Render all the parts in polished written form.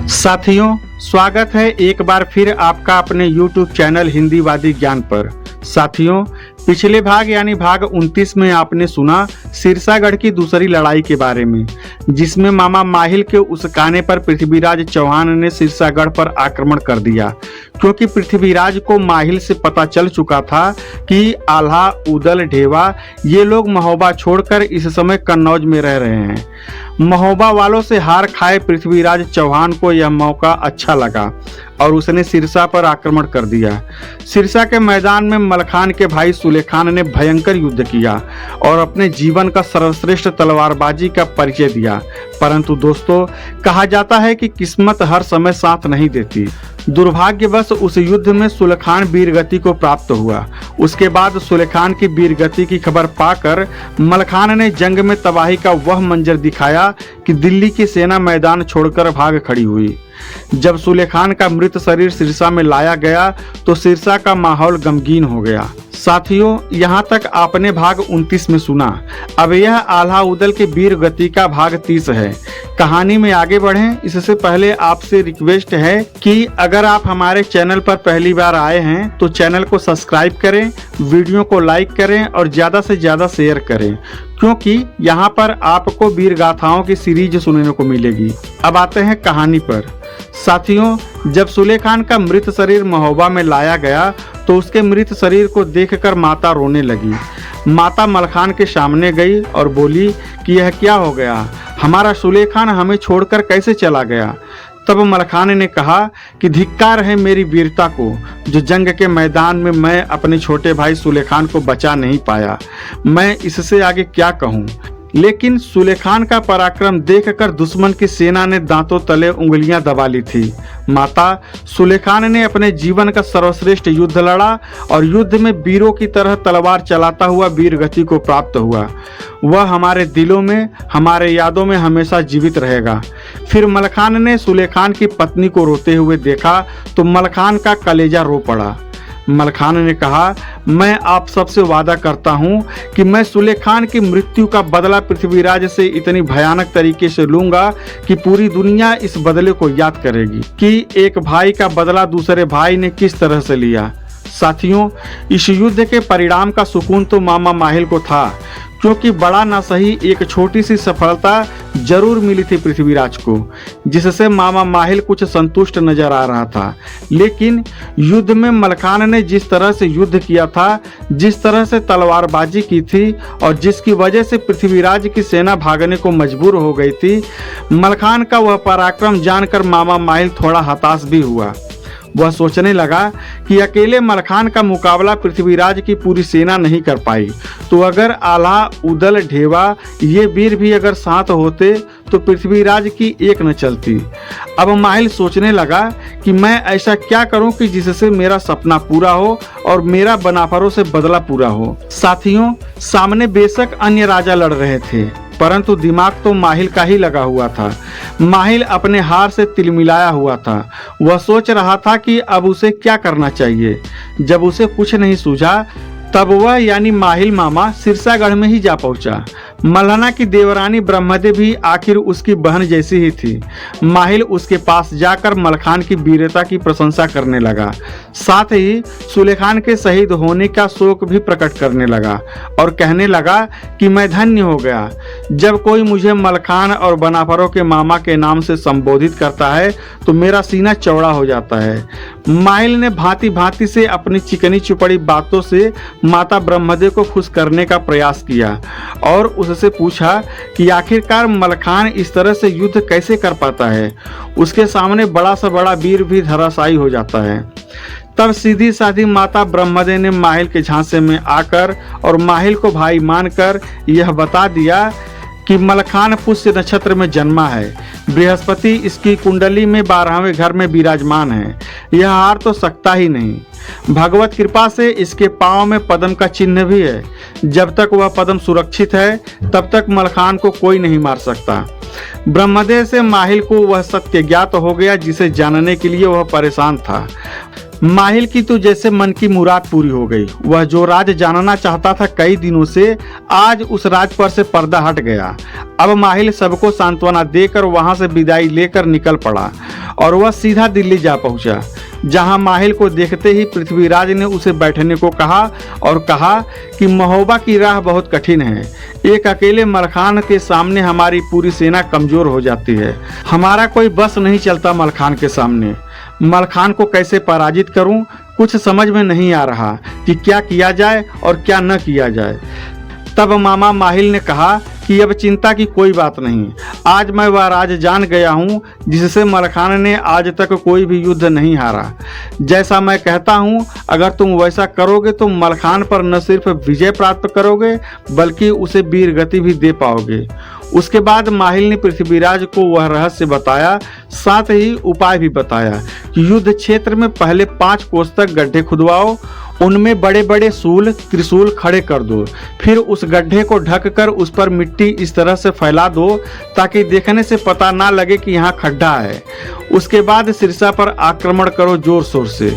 साथियों, स्वागत है एक बार फिर आपका अपने YouTube चैनल हिंदीवादी ज्ञान पर। साथियों, पिछले भाग यानी भाग 29 में आपने सुना सिरसागढ़ की दूसरी लड़ाई के बारे में, जिसमें मामा माहिल के उकसाने पर पृथ्वीराज चौहान ने सिरसागढ़ पर आक्रमण कर दिया, क्योंकि पृथ्वीराज को माहिल से पता चल चुका था कि आल्हा, उदल, ढेवा ये लोग महोबा छोड़कर इस समय कन्नौज में रह रहे हैं। महोबा वालों से हार खाए पृथ्वीराज चौहान को यह मौका अच्छा लगा और उसने सिरसा पर आक्रमण कर दिया। सिरसा के मैदान में मलखान के भाई सुलेखान ने भयंकर युद्ध किया और अपने जीवन का सर्वश्रेष्ठ तलवारबाजी का परिचय दिया। परंतु दोस्तों, कहा जाता है कि किस्मत हर समय साथ नहीं देती। दुर्भाग्यवश उस युद्ध में सुलेखान वीरगति को प्राप्त हुआ। उसके बाद सुलेखान की वीरगति की खबर पाकर मलखान ने जंग में तबाही का वह मंजर दिखाया कि दिल्ली की सेना मैदान छोड़कर भाग खड़ी हुई। जब सुलेखान का मृत शरीर सिरसा में लाया गया तो सिरसा का माहौल गमगीन हो गया। साथियों, यहाँ तक आपने भाग 29 में सुना। अब यह आल्हा उदल के वीर गति का भाग 30 है। कहानी में आगे बढ़ें इससे पहले आपसे रिक्वेस्ट है कि अगर आप हमारे चैनल पर पहली बार आए हैं तो चैनल को सब्सक्राइब करें, वीडियो को लाइक करें और ज़्यादा से ज़्यादा शेयर करें, क्योंकि यहाँ पर आपको वीर गाथाओं की सीरीज सुनने को मिलेगी। अब आते हैं कहानी पर। साथियों, जब सुलेखान का मृत शरीर महोबा में लाया गया तो उसके मृत शरीर को देखकर माता रोने लगी। माता मलखान के सामने गई और बोली कि यह क्या हो गया, हमारा सुलेखान हमें छोड़कर कैसे चला गया। तब मलखान ने कहा कि धिक्कार है मेरी वीरता को, जो जंग के मैदान में मैं अपने छोटे भाई सुलेखान को बचा नहीं पाया। मैं इससे आगे क्या कहूँ। लेकिन सुलेखान का पराक्रम देखकर दुश्मन की सेना ने दांतों तले उंगलियां दबा ली थी। माता, सुलेखान ने अपने जीवन का सर्वश्रेष्ठ युद्ध लड़ा और युद्ध में वीरों की तरह तलवार चलाता हुआ वीरगति को प्राप्त हुआ। वह हमारे दिलों में, हमारे यादों में हमेशा जीवित रहेगा। फिर मलखान ने सुलेखान की पत्नी को रोते हुए देखा तो मलखान का कलेजा रो पड़ा। मलखान ने कहा, मैं आप सबसे वादा करता हूं कि मैं सुलेखान की मृत्यु का बदला पृथ्वीराज से इतनी भयानक तरीके से लूंगा कि पूरी दुनिया इस बदले को याद करेगी कि एक भाई का बदला दूसरे भाई ने किस तरह से लिया। साथियों, इस युद्ध के परिणाम का सुकून तो मामा माहिल को था, क्योंकि बड़ा ना सही एक छोटी सी सफलता जरूर मिली थी पृथ्वीराज को, जिससे मामा माहिल कुछ संतुष्ट नजर आ रहा था। लेकिन युद्ध में मलखान ने जिस तरह से युद्ध किया था, जिस तरह से तलवारबाजी की थी और जिसकी वजह से पृथ्वीराज की सेना भागने को मजबूर हो गई थी, मलखान का वह पराक्रम जानकर मामा माहिल थोड़ा हताश भी हुआ। वह सोचने लगा कि अकेले मलखान का मुकाबला पृथ्वीराज की पूरी सेना नहीं कर पाई, तो अगर आल्हा, उदल, ढेवा ये वीर भी अगर साथ होते तो पृथ्वीराज की एक न चलती। अब माहिल सोचने लगा कि मैं ऐसा क्या करूं कि जिससे मेरा सपना पूरा हो और मेरा बनाफरों से बदला पूरा हो। साथियों, सामने बेशक अन्य राजा लड़ रहे थे, परंतु दिमाग तो माहिल का ही लगा हुआ था। माहिल अपने हार से तिलमिलाया हुआ था। वह सोच रहा था कि अब उसे क्या करना चाहिए। जब उसे कुछ नहीं सूझा तब वह यानी माहिल मामा सिरसागढ़ में ही जा पहुंचा। मल्हना की देवरानी ब्रह्मदे भी आखिर उसकी बहन जैसी ही थी। माहिल उसके पास जाकर मलखान की वीरता की प्रशंसा करने लगा, साथ ही सुलेखान के शहीद होने का शोक भी प्रकट करने लगा और कहने लगा कि मैं धन्य हो गया। जब कोई मुझे मलखान और बनाफरों के मामा के नाम से संबोधित करता है तो मेरा सीना चौड़ा हो जाता है। माहिल ने भांति भांति से अपनी चिकनी चुपड़ी बातों से माता ब्रह्मदे को खुश करने का प्रयास किया और उससे पूछा कि आखिरकार मलखान इस तरह से युद्ध कैसे कर पाता है। उसके सामने बड़ा सा बड़ा वीर भी धराशायी हो जाता है। तब सीधी साधी माता ब्रह्मदे ने माहिल के झांसे में आकर और माहिल को भाई मानकर यह बता दिया कि मलखान पुष्य नक्षत्र में जन्मा है। बृहस्पति इसकी कुंडली में 12वें घर में विराजमान है। यह हार तो सकता ही नहीं। भगवत कृपा से इसके पांव में पद्म का चिन्ह भी है। जब तक वह पद्म सुरक्षित है तब तक मलखान को कोई नहीं मार सकता। ब्रह्मदेव से माहिल को वह सत्य ज्ञात हो गया जिसे जानने के लिए वह परेशान था। माहिल की तो जैसे मन की मुराद पूरी हो गई। वह जो राज जानना चाहता था कई दिनों से, आज उस राज पर से पर्दा हट गया। अब माहिल सबको सांत्वना देकर वहां से विदाई लेकर निकल पड़ा और वह सीधा दिल्ली जा पहुंचा, जहां माहिल को देखते ही पृथ्वीराज ने उसे बैठने को कहा और कहा कि महोबा की राह बहुत कठिन है। एक अकेले मलखान के सामने हमारी पूरी सेना कमजोर हो जाती है। हमारा कोई बस नहीं चलता मलखान के सामने। मलखान को कैसे पराजित करूं, कुछ समझ में नहीं आ रहा कि क्या किया जाए और क्या न किया जाए। तब मामा माहिल ने कहा कि अब चिंता की कोई बात नहीं। आज मैं वह राज जान गया हूँ जिससे मलखान ने आज तक कोई भी युद्ध नहीं हारा। जैसा मैं कहता हूँ, अगर तुम वैसा करोगे तो मलखान पर न सिर्फ विजय प्राप्त करोगे बल्कि उसे वीरगति भी दे पाओगे। उसके बाद माहिल ने पृथ्वीराज को वह रहस्य बताया, साथ ही उपाय भी बताया कि युद्ध क्षेत्र में पहले 5 कोस तक गड्ढे खुदवाओ, उनमें बड़े बड़े सूल त्रिशूल खड़े कर दो, फिर उस गड्ढे को ढककर उस पर मिट्टी इस तरह से फैला दो ताकि देखने से पता ना लगे कि यहाँ खड्डा है। उसके बाद सिरसा पर आक्रमण करो जोर शोर से,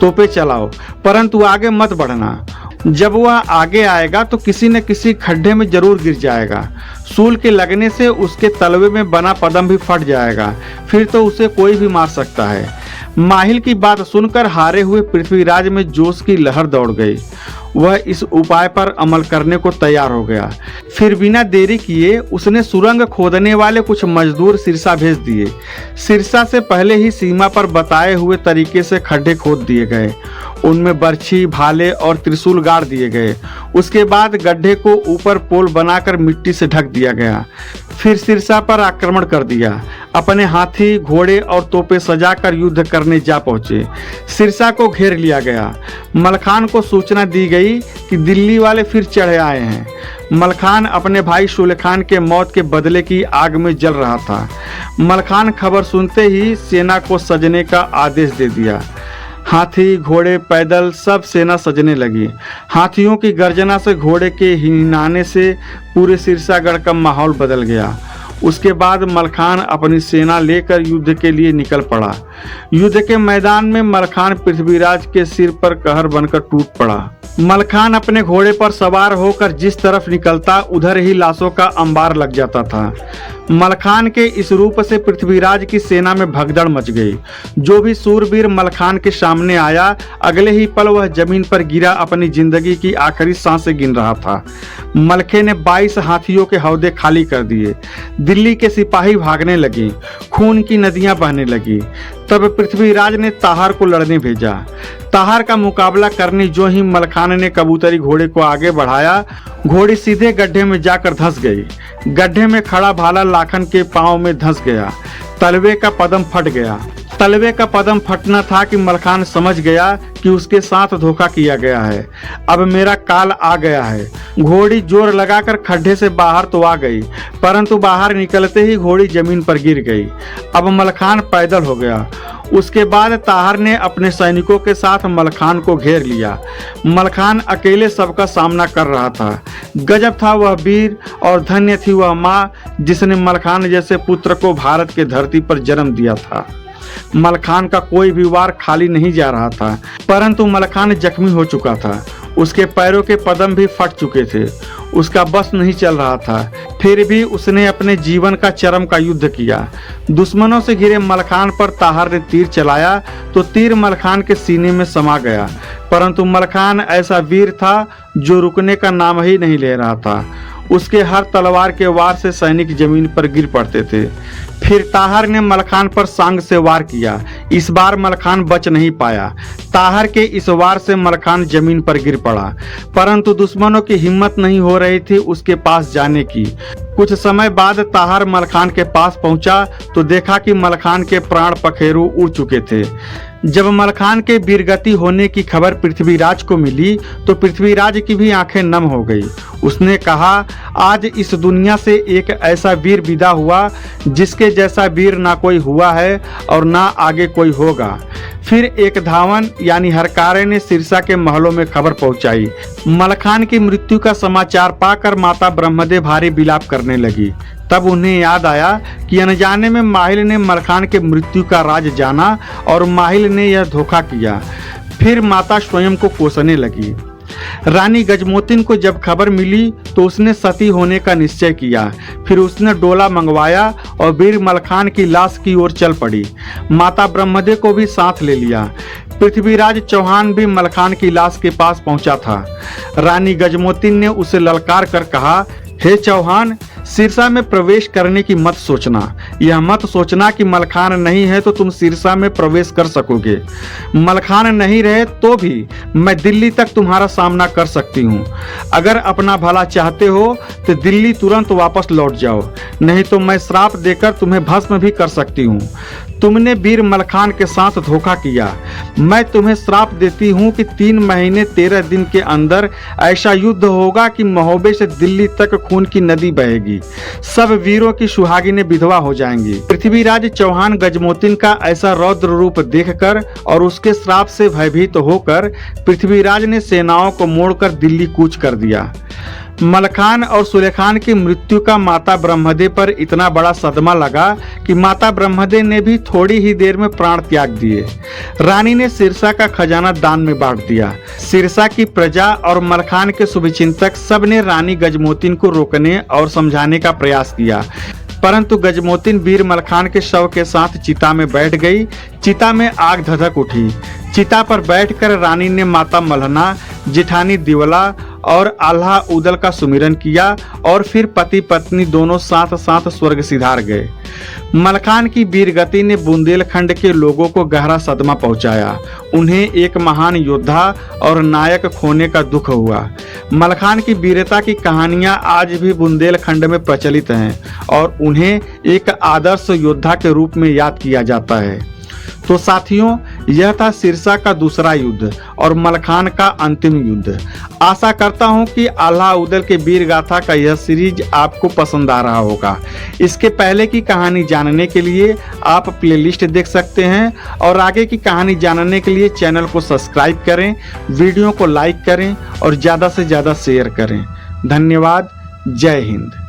तोपे चलाओ, परंतु आगे मत बढ़ना। जब वह आगे आएगा तो किसी न किसी खड्डे में जरूर गिर जाएगा। सूल के लगने से उसके तलवे में बना पदम भी फट जाएगा, फिर तो उसे कोई भी मार सकता है। माहिल की बात सुनकर हारे हुए पृथ्वीराज में जोश की लहर दौड़ गई। वह इस उपाय पर अमल करने को तैयार हो गया। फिर बिना देरी किए उसने सुरंग खोदने वाले कुछ मजदूर सिरसा भेज दिए। सिरसा से पहले ही सीमा पर बताए हुए तरीके से खड्डे खोद दिए गए, उनमें बर्छी, भाले और त्रिशूल गाड़ दिए गए। उसके बाद गड्ढे को ऊपर पोल बनाकर मिट्टी से ढक दिया गया। फिर सिरसा पर आक्रमण कर दिया। अपने हाथी, घोड़े और तोपे सजाकर युद्ध करने जा पहुंचे। सिरसा को घेर लिया गया। मलखान को सूचना दी गई कि दिल्ली वाले फिर चढ़े आए हैं। मलखान अपने भाई सुलेखान के मौत के बदले की आग में जल रहा था। मलखान खबर सुनते ही सेना को सजने का आदेश दे दिया। हाथी, घोड़े, पैदल सब सेना सजने लगी। हाथियों की गर्जना से, घोड़े के हिनाने से पूरे सिरसागढ़ का माहौल बदल गया। उसके बाद मलखान अपनी सेना लेकर युद्ध के लिए निकल पड़ा। युद्ध के मैदान में मलखान पृथ्वीराज के सिर पर कहर बनकर टूट पड़ा। मलखान अपने घोड़े पर सवार होकर जिस तरफ निकलता उधर ही लाशों का अंबार लग जाता था। मलखान के इस रूप से पृथ्वीराज की सेना में भगदड़ मच गई। जो भी सूरवीर मलखान के सामने आया, अगले ही पल वह जमीन पर गिरा अपनी जिंदगी की आखिरी सांसें गिन रहा था। मलखे ने 22 हाथियों के हौदे खाली कर दिए। दिल्ली के सिपाही भागने लगे, खून की नदियां बहने लगी। तब पृथ्वीराज ने ताहर को लड़ने भेजा। ताहर का मुकाबला करने जो ही मलखान ने कबूतरी घोड़े को आगे बढ़ाया, घोड़ी सीधे गड्ढे में जाकर धंस गई। गड्ढे में खड़ा भाला लाखन के पांव में धंस गया। तलवे का पदम फट गया। तलवे का पदम फटना था कि मलखान समझ गया कि उसके साथ धोखा किया गया है। अब मेरा काल आ गया है। घोड़ी जोर लगाकर खड्डे से बाहर तो आ गई, परंतु बाहर निकलते ही घोड़ी जमीन पर गिर गई। अब मलखान पैदल हो गया। उसके बाद ताहर ने अपने सैनिकों के साथ मलखान को घेर लिया। मलखान अकेले सबका सामना कर रहा था। गजब था वह वीर और धन्य थी वह माँ जिसने मलखान जैसे पुत्र को भारत के धरती पर जन्म दिया था। मलखान का कोई भी वार खाली नहीं जा रहा था, परंतु मलखान जख्मी हो चुका था। उसके पैरों के पदम भी फट चुके थे। उसका बस नहीं चल रहा था। फिर भी उसने अपने जीवन का चरम का युद्ध किया। दुश्मनों से घिरे मलखान पर ताहर ने तीर चलाया तो तीर मलखान के सीने में समा गया, परंतु मलखान ऐसा वीर था जो रुकने का नाम ही नहीं ले रहा था। उसके हर तलवार के वार से सैनिक जमीन पर गिर पड़ते थे। फिर ताहर ने मलखान पर सांग से वार किया। इस बार मलखान बच नहीं पाया। ताहर के इस वार से मलखान जमीन पर गिर पड़ा, परंतु दुश्मनों की हिम्मत नहीं हो रही थी उसके पास जाने की। कुछ समय बाद ताहर मलखान के पास पहुंचा तो देखा कि मलखान के प्राण पखेरु उड़ चुके थे। जब मलखान के वीरगति होने की खबर पृथ्वीराज को मिली तो पृथ्वीराज की भी आंखें नम हो गई। उसने कहा, आज इस दुनिया से एक ऐसा वीर विदा हुआ जिसके जैसा वीर ना कोई हुआ है और ना आगे कोई होगा। फिर एक धावन यानी हरकारे ने सिरसा के महलों में खबर पहुंचाई। मलखान की मृत्यु का समाचार पाकर माता ब्रह्मदेव भारी विलाप करने लगी। तब उन्हें याद आया कि अनजाने में माहिल ने मलखान के मृत्यु का राज जाना और माहिल ने यह धोखा किया। फिर माता स्वयं को कोसने लगी। रानी गजमोतिन को जब खबर मिली तो उसने सती होने का निश्चय किया। फिर उसने डोला मंगवाया और वीर मलखान की लाश की ओर चल पड़ी। माता ब्रह्मदे को भी साथ ले लिया। पृथ्वीराज चौहान भी मलखान की लाश के पास पहुंचा था। रानी गजमोतिन ने उसे ललकार कर कहा, हे चौहान, सिरसा में प्रवेश करने की मत सोचना। यह मत सोचना कि मलखान नहीं है तो तुम सिरसा में प्रवेश कर सकोगे। मलखान नहीं रहे तो भी मैं दिल्ली तक तुम्हारा सामना कर सकती हूँ। अगर अपना भला चाहते हो तो दिल्ली तुरंत वापस लौट जाओ, नहीं तो मैं श्राप देकर तुम्हें भस्म भी कर सकती हूँ। तुमने वीर मलखान के साथ धोखा किया। मैं तुम्हें श्राप देती हूँ कि 3 महीने 13 दिन के अंदर ऐसा युद्ध होगा कि महोबे से दिल्ली तक खून की नदी बहेगी। सब वीरों की सुहागिनें विधवा हो जाएंगी। पृथ्वीराज चौहान गजमोतिन का ऐसा रौद्र रूप देखकर और उसके श्राप से भयभीत होकर पृथ्वीराज ने सेनाओं को मोड़कर दिल्ली कूच कर दिया। मलखान और सुलेखान की मृत्यु का माता ब्रह्मदे पर इतना बड़ा सदमा लगा कि माता ब्रह्मदे ने भी थोड़ी ही देर में प्राण त्याग दिए। रानी ने सिरसा का खजाना दान में बांट दिया। सिरसा की प्रजा और मलखान के शुभचिंतक सब ने रानी गजमोतिन को रोकने और समझाने का प्रयास किया, परंतु गजमोतिन वीर मलखान के शव के साथ चिता में बैठ गई। चिता में आग धधक उठी। चिता पर बैठकर रानी ने माता मल्हना, जेठानी दिवला और आल्हा उदल का सुमिरन किया और फिर पति पत्नी दोनों साथ साथ स्वर्ग सिधार गए। मलखान की वीरगति ने बुंदेलखंड के लोगों को गहरा सदमा पहुंचाया। उन्हें एक महान योद्धा और नायक खोने का दुख हुआ। मलखान की वीरता की कहानियां आज भी बुंदेलखंड में प्रचलित हैं और उन्हें एक आदर्श योद्धा के रूप में याद किया जाता है। तो साथियों, यह था सिरसा का दूसरा युद्ध और मलखान का अंतिम युद्ध। आशा करता हूं कि आल्हा उदल के वीर गाथा का यह सीरीज आपको पसंद आ रहा होगा। इसके पहले की कहानी जानने के लिए आप प्लेलिस्ट देख सकते हैं और आगे की कहानी जानने के लिए चैनल को सब्सक्राइब करें, वीडियो को लाइक करें और ज़्यादा से ज़्यादा शेयर करें। धन्यवाद। जय हिंद।